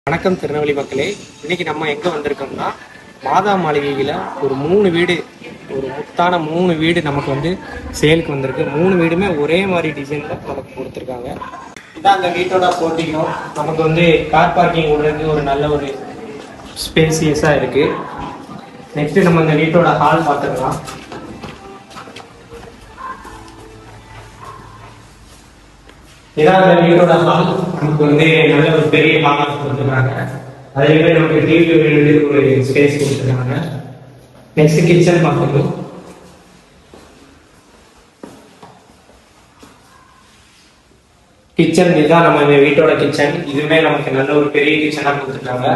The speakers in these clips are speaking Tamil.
வணக்கம் திருநெல்வேலி மக்களே. இன்னைக்கு நம்ம எங்கே வந்திருக்கோம்னா மாதா மாளிகையில் ஒரு 3 வீடு, ஒரு முத்தான 3 வீடு நமக்கு வந்து சேலுக்கு வந்திருக்கு. 3 வீடுமே ஒரே மாதிரி டிசைனில் நமக்கு கொடுத்துருக்காங்க. இதான் அந்த வீட்டோட போட்டிக்கும் நமக்கு வந்து கார் பார்க்கிங் விடுறதுக்கு ஒரு நல்ல ஒரு ஸ்பேசியஸாக இருக்குது. நெக்ஸ்ட்டு நம்ம இந்த வீட்டோட ஹால் பார்த்துக்கலாம். இதான் அந்த வீட்டோட ஹால். நமக்கு வந்து நல்ல ஒரு பெரிய ஹாலாக கொடுத்துருக்காங்க. அதேமாதிரி நமக்கு டிவி யூனிட் ஒரு ஸ்பேஸ் கொடுத்துருக்காங்க. நெக்ஸ்ட் கிச்சன் பார்க்கணும். கிச்சன் இதுதான் நம்ம இந்த வீட்டோட கிச்சன். இதுவுமே நமக்கு நல்ல ஒரு பெரிய கிச்சனாக கொடுத்துருக்காங்க.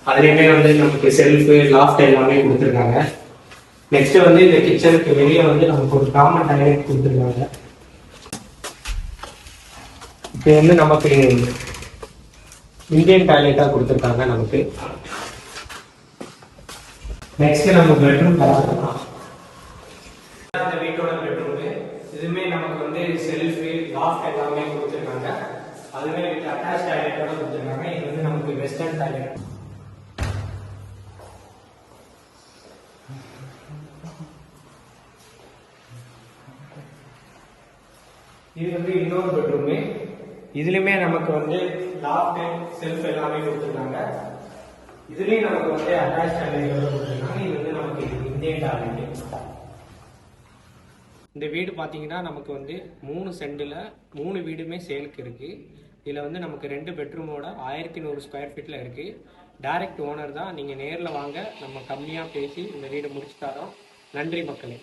அதுலேயுமே வந்து நமக்கு செல்ஃபு லாஃப்ட் எல்லாமே கொடுத்துருக்காங்க. நெக்ஸ்ட் வந்து இந்த கிச்சனுக்கு வெளியே வந்து நமக்கு ஒரு காமன் டாய்லெட் கொடுத்துருக்காங்க. இது வந்து நமக்கு இந்தியன் டாய்லெட்டாக கொடுத்துருக்காங்க நமக்கு. நெக்ஸ்ட் நம்ம பெட்ரூம் பார்க்கலாம். இந்த வீட்டோட பெட்ரூமு இதுவுமே நமக்கு வந்து செல்ஃபு லாஃப்ட் எல்லாமே கொடுத்துருக்காங்க. அதுவே வித் அட்டாச் டாய்லெட்டோட கொடுத்துருக்காங்க. இது வந்து நமக்கு வெஸ்டர்ன் டாய்லெட். இது வந்து இன்னொரு பெட்ரூமு. இதுலயுமே நமக்கு வந்து லாஃப்ட் செல்ஃப் எல்லாமே கொடுத்துருக்காங்க. இதுலயும் நமக்கு வந்து அட்டாச் டாய்லெட் கொடுத்துருக்காங்க. இது வந்து நமக்கு இந்தியன் டாய்லெட். இந்த வீடு பார்த்தீங்கன்னா நமக்கு வந்து 3 சென்டில் 3 வீடுமே சேலுக்கு இருக்கு. இதில் வந்து நமக்கு 2 பெட்ரூமோட 1100 ஸ்கொயர் ஃபீட்டில் இருக்கு. டைரக்ட் ஓனர் தான். நீங்கள் நேரில் வாங்க, நம்ம கம்மியாக பேசி இந்த வீடு முடிச்சு தரோம். நன்றி மக்களே.